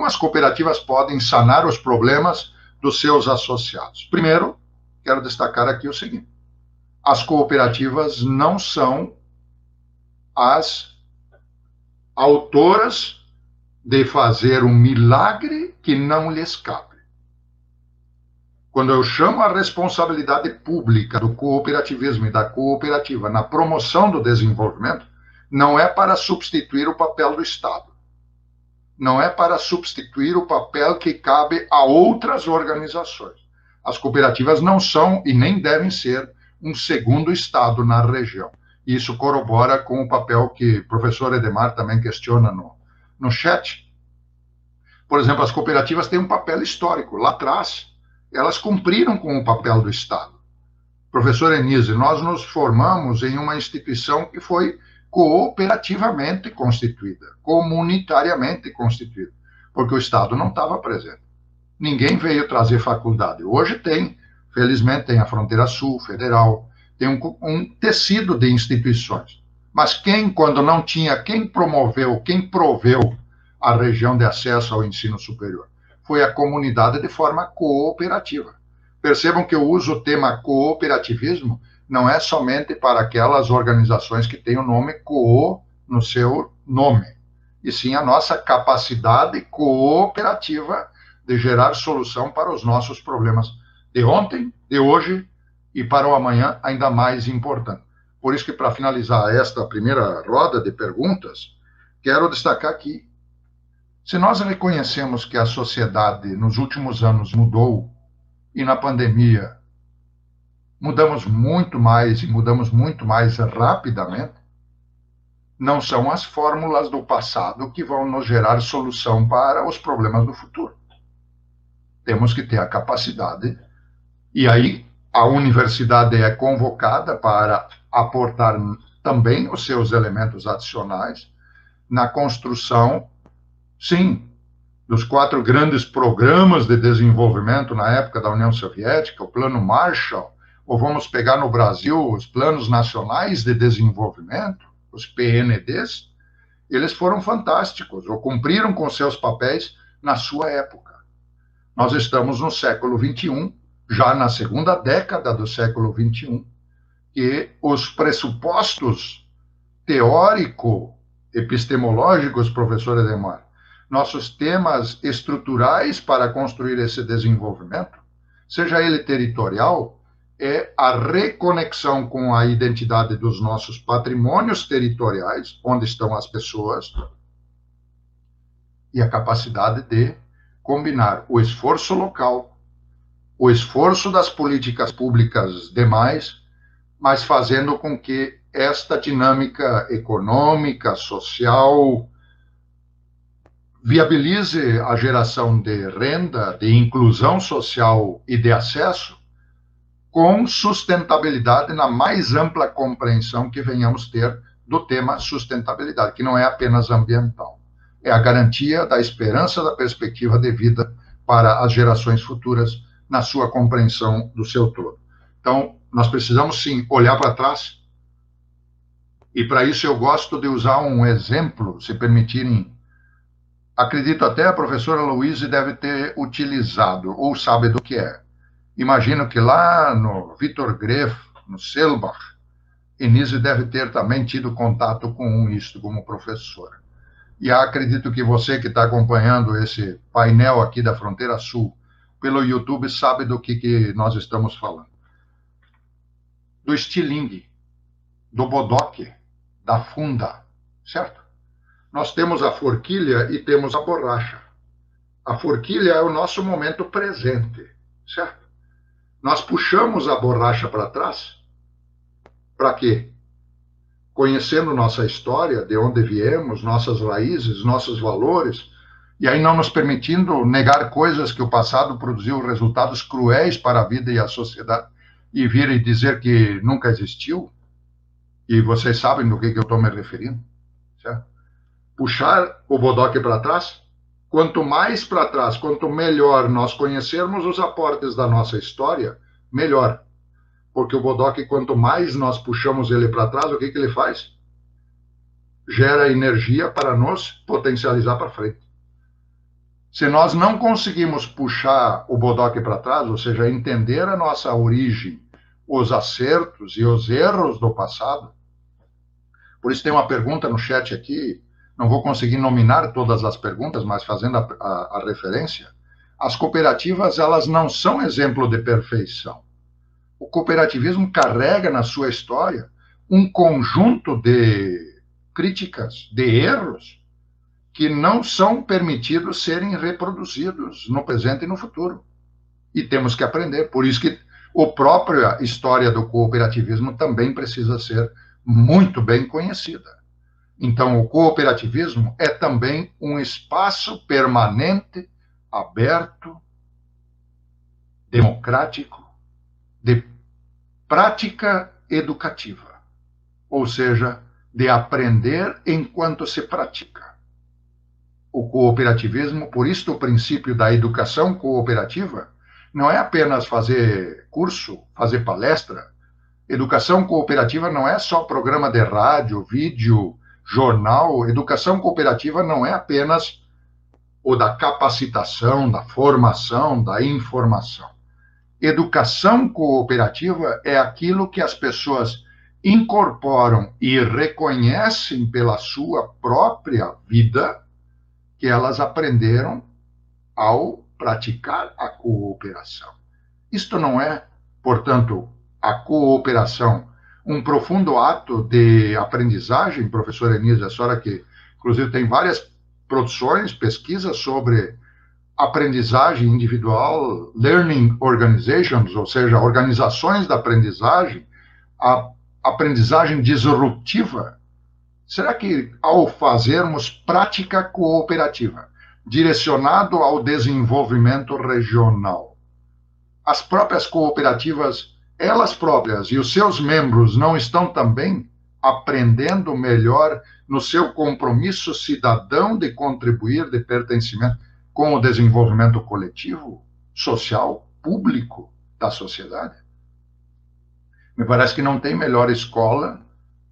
Como as cooperativas podem sanar os problemas dos seus associados? Primeiro, quero destacar aqui o seguinte: as cooperativas não são as autoras de fazer um milagre que não lhes cabe. Quando eu chamo a responsabilidade pública do cooperativismo e da cooperativa na promoção do desenvolvimento, não é para substituir o papel do Estado. Não é para substituir o papel que cabe a outras organizações. As cooperativas não são e nem devem ser um segundo Estado na região. Isso corrobora com o papel que o professor Edemar também questiona no chat. Por exemplo, as cooperativas têm um papel histórico. Lá atrás, elas cumpriram com o papel do Estado. Professor Enise, nós nos formamos em uma instituição que foi cooperativamente constituída, comunitariamente constituída, porque o Estado não estava presente. Ninguém veio trazer faculdade. Hoje tem, felizmente, tem a Fronteira Sul, Federal, tem um tecido de instituições. Mas quando não tinha, quem promoveu, quem proveu a região de acesso ao ensino superior? Foi a comunidade de forma cooperativa. Percebam que eu uso o tema cooperativismo não é somente para aquelas organizações que têm o nome coo no seu nome, e sim a nossa capacidade cooperativa de gerar solução para os nossos problemas de ontem, de hoje e para o amanhã ainda mais importante. Por isso que, para finalizar esta primeira roda de perguntas, quero destacar que, se nós reconhecemos que a sociedade nos últimos anos mudou e na pandemia mudamos muito mais e mudamos muito mais rapidamente, não são as fórmulas do passado que vão nos gerar solução para os problemas do futuro. Temos que ter a capacidade, e aí a universidade é convocada para aportar também os seus elementos adicionais na construção, sim, dos 4 grandes programas de desenvolvimento na época da União Soviética, o Plano Marshall, ou vamos pegar no Brasil os Planos Nacionais de Desenvolvimento, os PNDs, eles foram fantásticos, ou cumpriram com seus papéis na sua época. Nós estamos no século XXI, já na segunda década do século XXI, e os pressupostos teórico-epistemológicos, professor Edemar, nossos temas estruturais para construir esse desenvolvimento, seja ele territorial, é a reconexão com a identidade dos nossos patrimônios territoriais, onde estão as pessoas, e a capacidade de combinar o esforço local, o esforço das políticas públicas demais, mas fazendo com que esta dinâmica econômica, social, viabilize a geração de renda, de inclusão social e de acesso, com sustentabilidade na mais ampla compreensão que venhamos ter do tema sustentabilidade, que não é apenas ambiental. É a garantia da esperança da perspectiva de vida para as gerações futuras na sua compreensão do seu todo. Então, nós precisamos, sim, olhar para trás, e para isso eu gosto de usar um exemplo, se permitirem. Acredito até a professora Louise deve ter utilizado, ou sabe do que é. Imagino que lá no Victor Greff, no Selbach, Enise deve ter também tido contato com isso como professora. E acredito que você que está acompanhando esse painel aqui da Fronteira Sul pelo YouTube sabe do que nós estamos falando. Do estilingue, do bodoque, da funda, certo? Nós temos a forquilha e temos a borracha. A forquilha é o nosso momento presente, certo? Nós puxamos a borracha para trás, para quê? Conhecendo nossa história, de onde viemos, nossas raízes, nossos valores, e aí não nos permitindo negar coisas que o passado produziu resultados cruéis para a vida e a sociedade, e vir e dizer que nunca existiu, e vocês sabem do que eu estou me referindo, certo? Puxar o bodoque para trás, quanto mais para trás, quanto melhor nós conhecermos os aportes da nossa história, melhor. Porque o bodoque, quanto mais nós puxamos ele para trás, o que ele faz? Gera energia para nos potencializar para frente. Se nós não conseguimos puxar o bodoque para trás, ou seja, entender a nossa origem, os acertos e os erros do passado, por isso tem uma pergunta no chat aqui, não vou conseguir nominar todas as perguntas, mas fazendo a referência, as cooperativas, elas não são exemplo de perfeição. O cooperativismo carrega na sua história um conjunto de críticas, de erros, que não são permitidos serem reproduzidos no presente e no futuro. E temos que aprender. Por isso que a própria história do cooperativismo também precisa ser muito bem conhecida. Então, o cooperativismo é também um espaço permanente, aberto, democrático, de prática educativa, ou seja, de aprender enquanto se pratica. O cooperativismo, por isso o princípio da educação cooperativa, não é apenas fazer curso, fazer palestra. Educação cooperativa não é só programa de rádio, vídeo, jornal. Educação cooperativa não é apenas o da capacitação, da formação, da informação. Educação cooperativa é aquilo que as pessoas incorporam e reconhecem pela sua própria vida que elas aprenderam ao praticar a cooperação. Isto não é, portanto, a cooperação um profundo ato de aprendizagem, professora Enise, a senhora que, inclusive, tem várias produções, pesquisas sobre aprendizagem individual, learning organizations, ou seja, organizações da aprendizagem, a aprendizagem disruptiva. Será que, ao fazermos prática cooperativa, direcionado ao desenvolvimento regional, as próprias cooperativas, elas próprias e os seus membros não estão também aprendendo melhor no seu compromisso cidadão de contribuir, de pertencimento com o desenvolvimento coletivo, social, público da sociedade? Me parece que não tem melhor escola,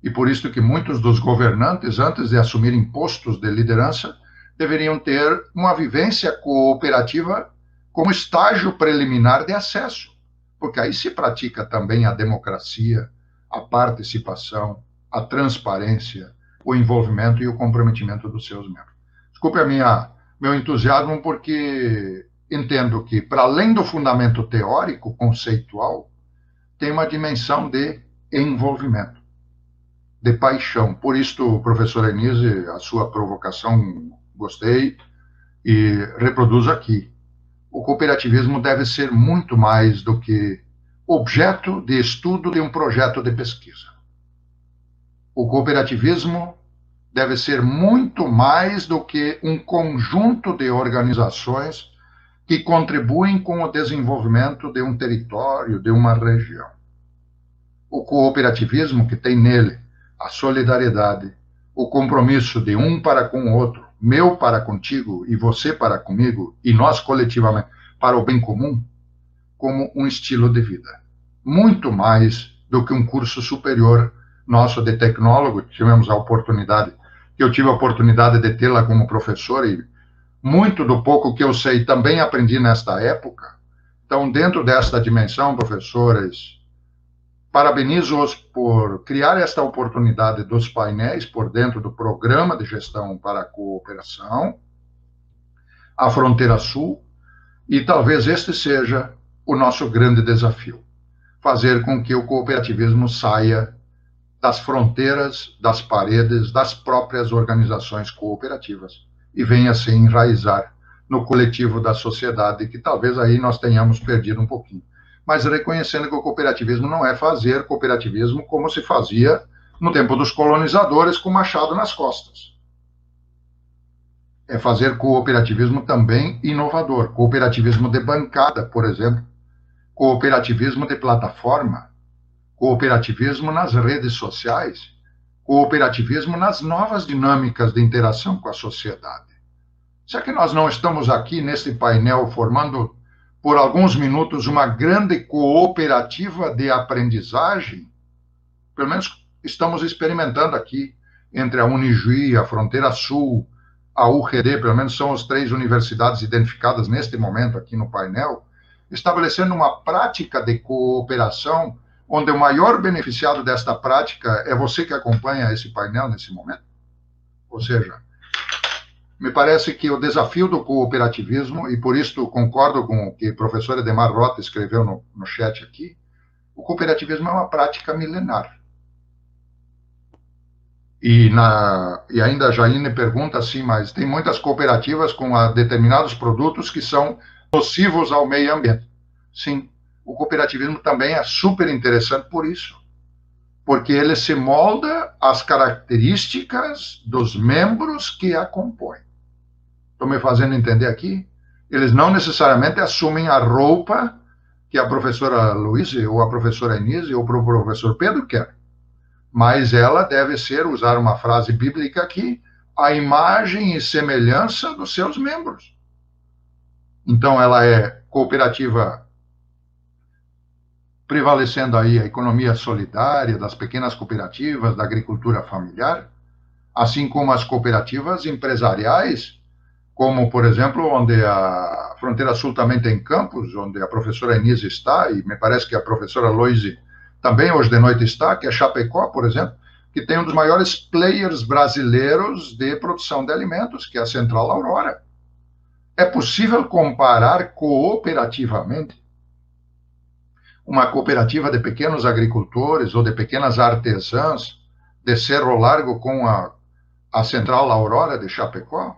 e por isso que muitos dos governantes, antes de assumirem postos de liderança, deveriam ter uma vivência cooperativa como estágio preliminar de acesso, porque aí se pratica também a democracia, a participação, a transparência, o envolvimento e o comprometimento dos seus membros. Desculpe meu entusiasmo, porque entendo que, para além do fundamento teórico, conceitual, tem uma dimensão de envolvimento, de paixão. Por isso, professora Enise, a sua provocação, gostei e reproduzo aqui. O cooperativismo deve ser muito mais do que objeto de estudo de um projeto de pesquisa. O cooperativismo deve ser muito mais do que um conjunto de organizações que contribuem com o desenvolvimento de um território, de uma região. O cooperativismo, que tem nele a solidariedade, o compromisso de um para com o outro, meu para contigo e você para comigo, e nós coletivamente para o bem comum, como um estilo de vida. Muito mais do que um curso superior nosso de tecnólogo, tivemos a oportunidade, que eu tive a oportunidade de tê-la como professor, e muito do pouco que eu sei também aprendi nesta época. Então, dentro desta dimensão, professores, parabenizo-os por criar esta oportunidade dos painéis por dentro do Programa de Gestão para a Cooperação, a Fronteira Sul, e talvez este seja o nosso grande desafio, fazer com que o cooperativismo saia das fronteiras, das paredes, das próprias organizações cooperativas e venha se enraizar no coletivo da sociedade, que talvez aí nós tenhamos perdido um pouquinho. Mas reconhecendo que o cooperativismo não é fazer cooperativismo como se fazia no tempo dos colonizadores, com machado nas costas. É fazer cooperativismo também inovador, cooperativismo de bancada, por exemplo, cooperativismo de plataforma, cooperativismo nas redes sociais, cooperativismo nas novas dinâmicas de interação com a sociedade. Será que nós não estamos aqui nesse painel formando por alguns minutos uma grande cooperativa de aprendizagem? Pelo menos estamos experimentando aqui, entre a Unijuí, a Fronteira Sul, a URD, pelo menos são as 3 universidades identificadas neste momento aqui no painel, estabelecendo uma prática de cooperação, onde o maior beneficiado desta prática é você que acompanha esse painel nesse momento. Ou seja, me parece que o desafio do cooperativismo, e por isso concordo com o que o professor Edemar Rota escreveu no chat aqui, o cooperativismo é uma prática milenar. E ainda a Jaine pergunta assim, mas tem muitas cooperativas com determinados produtos que são nocivos ao meio ambiente. Sim, o cooperativismo também é super interessante por isso, porque ele se molda às características dos membros que a compõem. Estou me fazendo entender aqui? Eles não necessariamente assumem a roupa que a professora Luísa, ou a professora Inês, ou o professor Pedro quer. Mas ela deve ser, usar uma frase bíblica aqui, a imagem e semelhança dos seus membros. Então, ela é cooperativa, prevalecendo aí a economia solidária das pequenas cooperativas, da agricultura familiar, assim como as cooperativas empresariais, como, por exemplo, onde a Fronteira Sul também tem campus, onde a professora Inês está, e me parece que a professora Loise também hoje de noite está, que é Chapecó, por exemplo, que tem um dos maiores players brasileiros de produção de alimentos, que é a Central Aurora. É possível comparar cooperativamente uma cooperativa de pequenos agricultores ou de pequenas artesãs de Cerro Largo com a Central Aurora de Chapecó?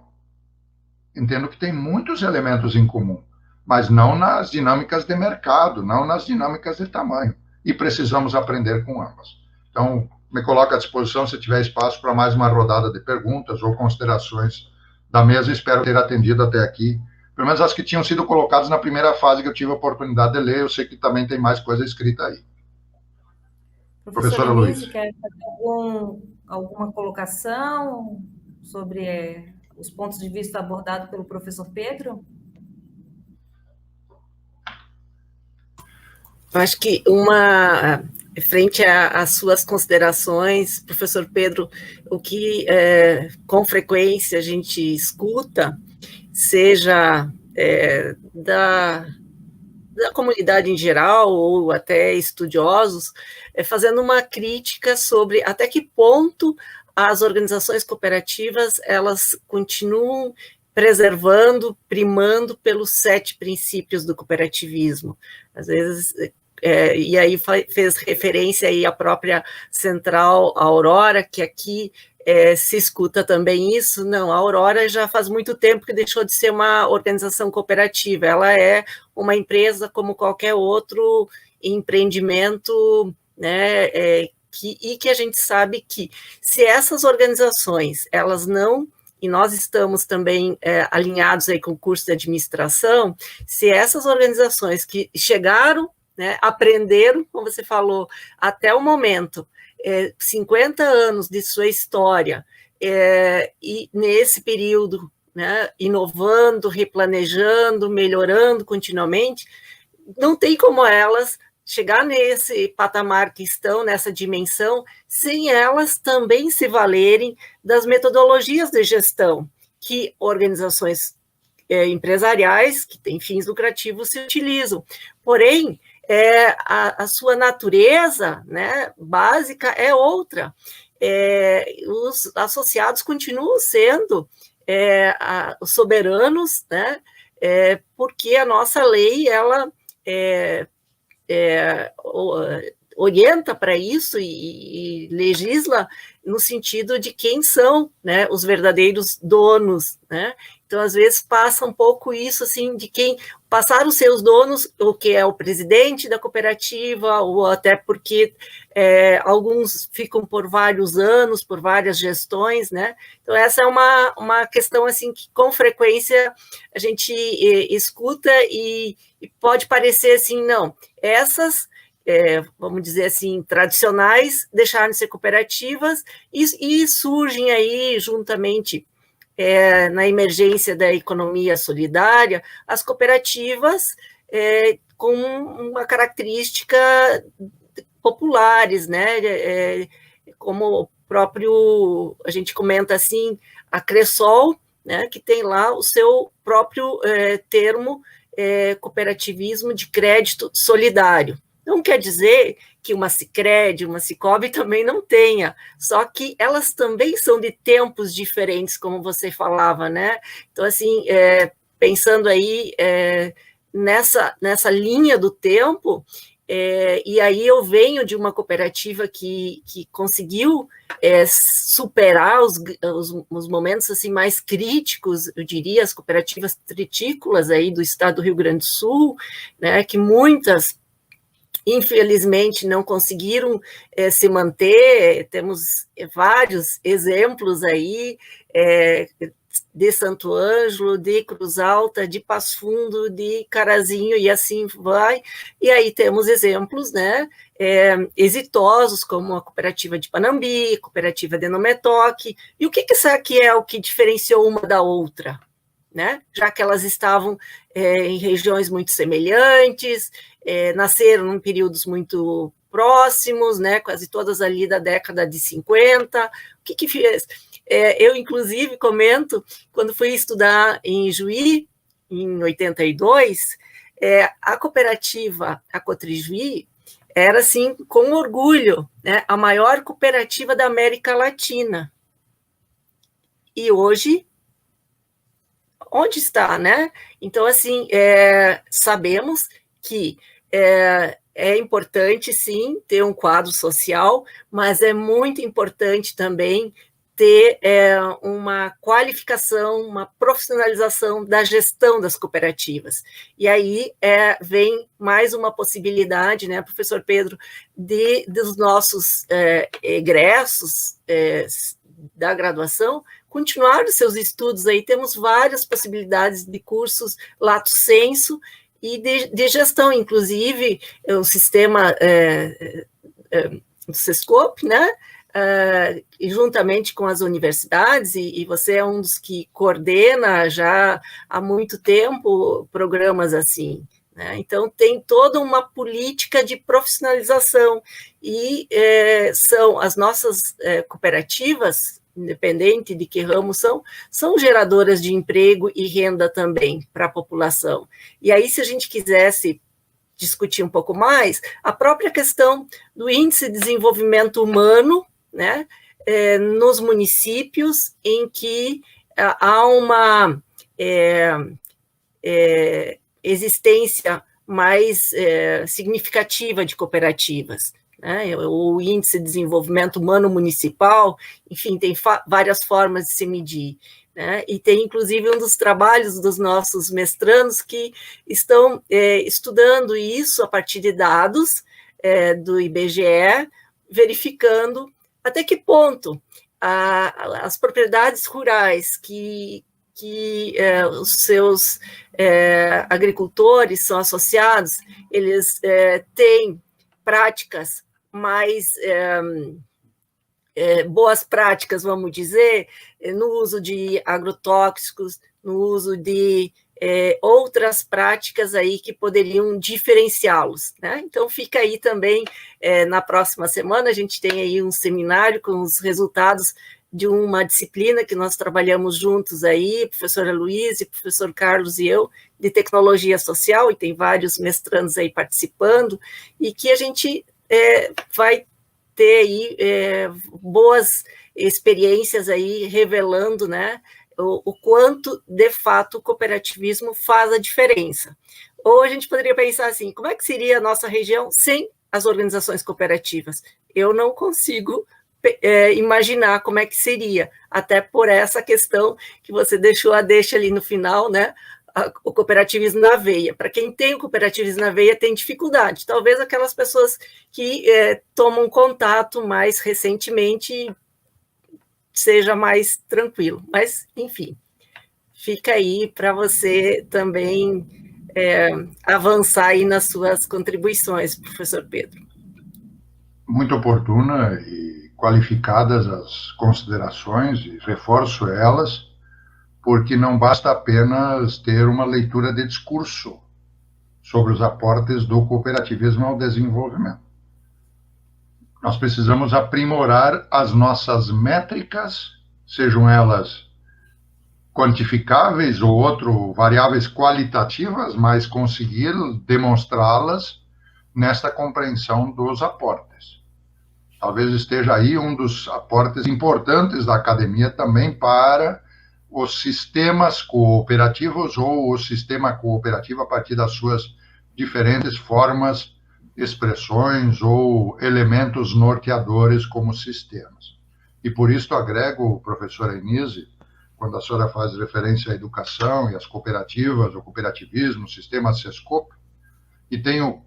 Entendo que tem muitos elementos em comum, mas não nas dinâmicas de mercado, não nas dinâmicas de tamanho. E precisamos aprender com ambas. Então, me coloco à disposição se tiver espaço para mais uma rodada de perguntas ou considerações da mesa. Espero ter atendido até aqui, pelo menos as que tinham sido colocadas na primeira fase que eu tive a oportunidade de ler. Eu sei que também tem mais coisa escrita aí. Professora Luiz. Quer fazer alguma colocação sobre os pontos de vista abordados pelo professor Pedro? Eu acho que frente às suas considerações, professor Pedro, o que com frequência a gente escuta, seja da comunidade em geral, ou até estudiosos, fazendo uma crítica sobre até que ponto as organizações cooperativas, elas continuam preservando, primando pelos 7 princípios do cooperativismo. Às vezes, e aí fez referência aí à própria Central Aurora, que aqui se escuta também isso. Não, a Aurora já faz muito tempo que deixou de ser uma organização cooperativa, ela é uma empresa como qualquer outro empreendimento, né, e que a gente sabe que se essas organizações, elas não, e nós estamos também alinhados aí com o curso de administração, se essas organizações que chegaram, né, aprenderam, como você falou, até o momento, 50 anos de sua história, e nesse período, né, inovando, replanejando, melhorando continuamente, não tem como elas chegar nesse patamar que estão, nessa dimensão, sem elas também se valerem das metodologias de gestão que organizações empresariais, que têm fins lucrativos, se utilizam. Porém, a sua natureza, né, básica é outra. Os associados continuam sendo os soberanos, né, porque a nossa lei, ela orienta para isso e legisla no sentido de quem são, né, os verdadeiros donos, né? Então, às vezes, passa um pouco isso, assim, de quem passar os seus donos, o que é o presidente da cooperativa, ou até porque alguns ficam por vários anos, por várias gestões, né? Então, essa é uma questão, assim, que com frequência a gente escuta e pode parecer assim, não, essas, vamos dizer assim, tradicionais, deixaram de ser cooperativas e surgem aí, juntamente na emergência da economia solidária, as cooperativas com uma característica populares, né? Como o próprio, a gente comenta assim, a Cressol, né, que tem lá o seu próprio termo, cooperativismo de crédito solidário. Não quer dizer que uma Sicredi, uma Sicobi também não tenha, só que elas também são de tempos diferentes, como você falava, né? Então, assim, pensando aí nessa linha do tempo, e aí eu venho de uma cooperativa que conseguiu superar os momentos assim mais críticos, eu diria, as cooperativas tritícolas aí do estado do Rio Grande do Sul, né, que muitas infelizmente não conseguiram se manter. Temos vários exemplos aí, de Santo Ângelo, de Cruz Alta, de Passo Fundo, de Carazinho, e assim vai. E aí temos exemplos, né, exitosos, como a cooperativa de Panambi, a cooperativa de Nometoc. E o que será que é o que diferenciou uma da outra? Né? Já que elas estavam em regiões muito semelhantes, nasceram em períodos muito próximos, né, quase todas ali da década de 50. O que fez? Eu, inclusive, comento, quando fui estudar em Juí, em 82, a cooperativa, a Cotrijuí, era, assim, com orgulho, né, a maior cooperativa da América Latina. E hoje, onde está, né? Então, assim, sabemos que é importante, sim, ter um quadro social, mas é muito importante também ter uma qualificação, uma profissionalização da gestão das cooperativas. E aí vem mais uma possibilidade, né, professor Pedro, dos nossos egressos da graduação continuar os seus estudos aí. Temos várias possibilidades de cursos lato sensu e de gestão, inclusive o sistema do Sescope, né? Juntamente com as universidades, e você é um dos que coordena já há muito tempo programas assim, né? Então, tem toda uma política de profissionalização, e são as nossas cooperativas, independente de que ramo são geradoras de emprego e renda também para a população. E aí, se a gente quisesse discutir um pouco mais, a própria questão do índice de desenvolvimento humano, né, nos municípios em que há uma existência mais significativa de cooperativas, né, o índice de desenvolvimento humano municipal, enfim, tem várias formas de se medir, né, e tem, inclusive, um dos trabalhos dos nossos mestrandos que estão estudando isso a partir de dados do IBGE, verificando até que ponto as propriedades rurais que os seus agricultores são associados, eles têm práticas mais boas práticas, vamos dizer, no uso de agrotóxicos, no uso de outras práticas aí que poderiam diferenciá-los, né? Então, fica aí também, na próxima semana, a gente tem aí um seminário com os resultados de uma disciplina que nós trabalhamos juntos aí, professora Luísa, professor Carlos e eu, de tecnologia social, e tem vários mestrandos aí participando, e que a gente vai ter aí boas experiências aí, revelando, né, o quanto, de fato, o cooperativismo faz a diferença. Ou a gente poderia pensar assim, como é que seria a nossa região sem as organizações cooperativas? Eu não consigo imaginar como é que seria, até por essa questão que você deixou a deixa ali no final, né, o cooperativismo na veia. Para quem tem o cooperativismo na veia, tem dificuldade. Talvez aquelas pessoas que tomam contato mais recentemente seja mais tranquilo. Mas, enfim, fica aí para você também avançar aí nas suas contribuições, professor Pedro. Muito oportuna e qualificadas as considerações, e reforço elas, porque não basta apenas ter uma leitura de discurso sobre os aportes do cooperativismo ao desenvolvimento. Nós precisamos aprimorar as nossas métricas, sejam elas quantificáveis ou variáveis qualitativas, mas conseguir demonstrá-las nesta compreensão dos aportes. Talvez esteja aí um dos aportes importantes da academia também para os sistemas cooperativos ou o sistema cooperativo a partir das suas diferentes formas, expressões ou elementos norteadores como sistemas. E por isso agrego, professora Inise, quando a senhora faz referência à educação e às cooperativas, o cooperativismo, o sistema SESCOP, e tenho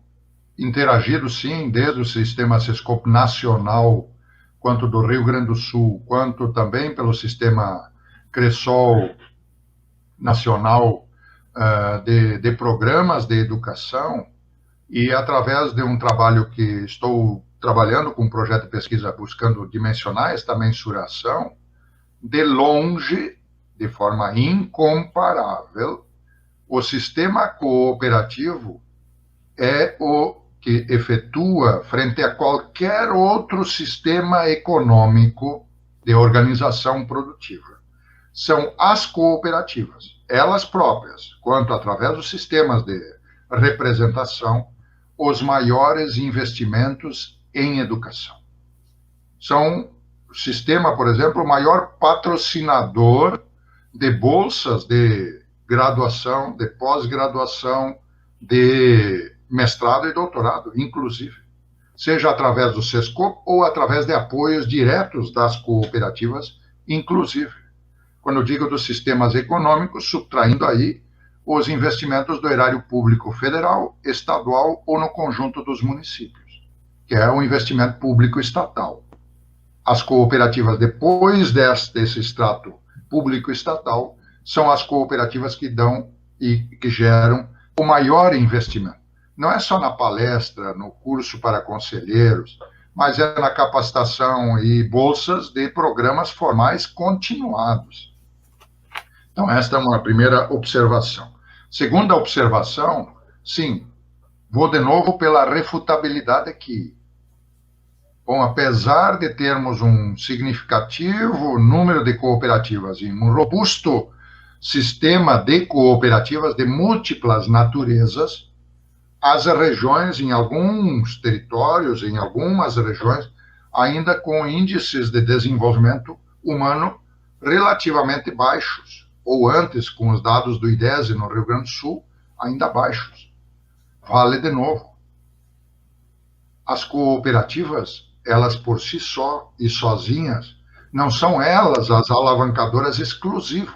interagido, sim, desde o sistema SESCOP nacional, quanto do Rio Grande do Sul, quanto também pelo sistema CRESOL nacional de programas de educação, e através de um trabalho que estou trabalhando com um projeto de pesquisa buscando dimensionar esta mensuração, de longe, de forma incomparável, o sistema cooperativo é o que efetua frente a qualquer outro sistema econômico de organização produtiva. São as cooperativas, elas próprias, quanto através dos sistemas de representação, os maiores investimentos em educação. São o sistema, por exemplo, o maior patrocinador de bolsas de graduação, de pós-graduação, de mestrado e doutorado, inclusive, seja através do SESCOP ou através de apoios diretos das cooperativas, inclusive. Quando eu digo dos sistemas econômicos, subtraindo aí os investimentos do erário público federal, estadual ou no conjunto dos municípios, que é o investimento público estatal. As cooperativas, depois desse extrato público estatal, são as cooperativas que dão e que geram o maior investimento. Não é só na palestra, no curso para conselheiros, mas é na capacitação e bolsas de programas formais continuados. Então, esta é uma primeira observação. Segunda observação, sim, vou de novo pela refutabilidade aqui. Bom, apesar de termos um significativo número de cooperativas e um robusto sistema de cooperativas de múltiplas naturezas, as regiões, em alguns territórios, em algumas regiões, ainda com índices de desenvolvimento humano relativamente baixos, ou antes, com os dados do IDESE no Rio Grande do Sul, ainda baixos. Vale de novo. As cooperativas, elas por si só e sozinhas, não são elas as alavancadoras exclusivas,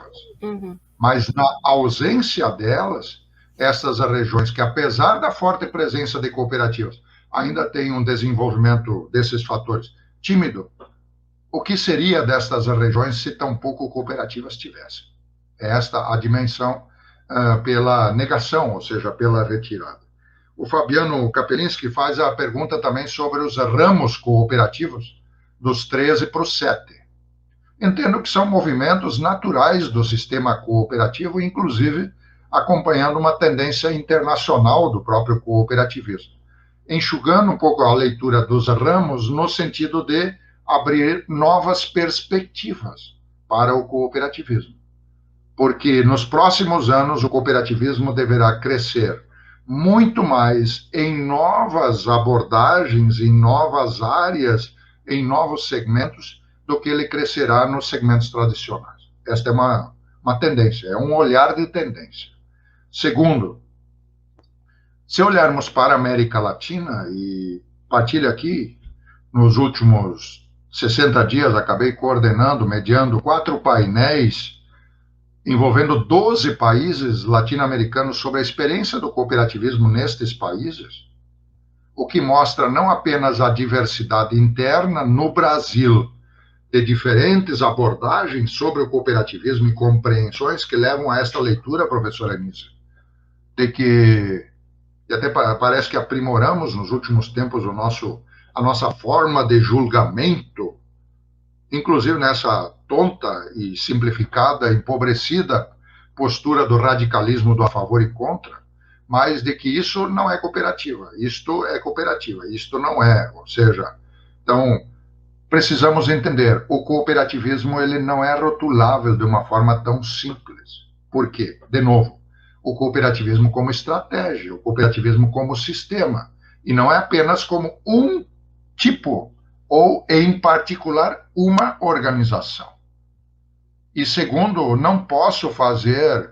mas na ausência delas, essas regiões que, apesar da forte presença de cooperativas, ainda têm um desenvolvimento desses fatores tímido, o que seria destas regiões se tão pouco cooperativas tivessem? Esta a dimensão pela negação, ou seja, pela retirada. O Fabiano Kapelinski faz a pergunta também sobre os ramos cooperativos dos 13 para os 7. Entendo que são movimentos naturais do sistema cooperativo, inclusive acompanhando uma tendência internacional do próprio cooperativismo, enxugando um pouco a leitura dos ramos no sentido de abrir novas perspectivas para o cooperativismo. Porque nos próximos anos o cooperativismo deverá crescer muito mais em novas abordagens, em novas áreas, em novos segmentos, do que ele crescerá nos segmentos tradicionais. Esta é uma tendência, é um olhar de tendência. Segundo, se olharmos para a América Latina, e partilho aqui, nos últimos 60 dias, acabei coordenando, mediando 4 painéis envolvendo 12 países latino-americanos sobre a experiência do cooperativismo nestes países, o que mostra não apenas a diversidade interna no Brasil, de diferentes abordagens sobre o cooperativismo e compreensões que levam a esta leitura, professora Inise, de que e até parece que aprimoramos nos últimos tempos a nossa forma de julgamento, inclusive nessa tonta e simplificada, empobrecida postura do radicalismo do a favor e contra, mas de que isso não é cooperativa, isto é cooperativa, isto não é, ou seja, então, precisamos entender, o cooperativismo ele não é rotulável de uma forma tão simples. Por quê? De novo, o cooperativismo como estratégia, o cooperativismo como sistema, e não é apenas como um tipo, ou em particular uma organização. E segundo, não posso fazer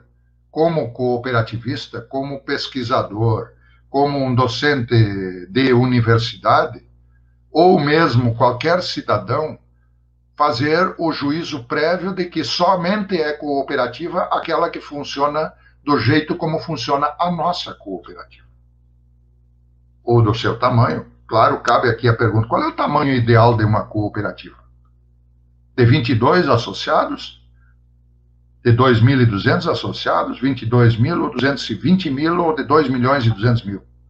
como cooperativista, como pesquisador, como um docente de universidade, ou mesmo qualquer cidadão, fazer o juízo prévio de que somente é cooperativa aquela que funciona do jeito como funciona a nossa cooperativa. Ou do seu tamanho. Claro, cabe aqui a pergunta, qual é o tamanho ideal de uma cooperativa? De 22 associados? De 2.200 associados? 22 mil ou 220 mil ou de 2 milhões e 200 mil?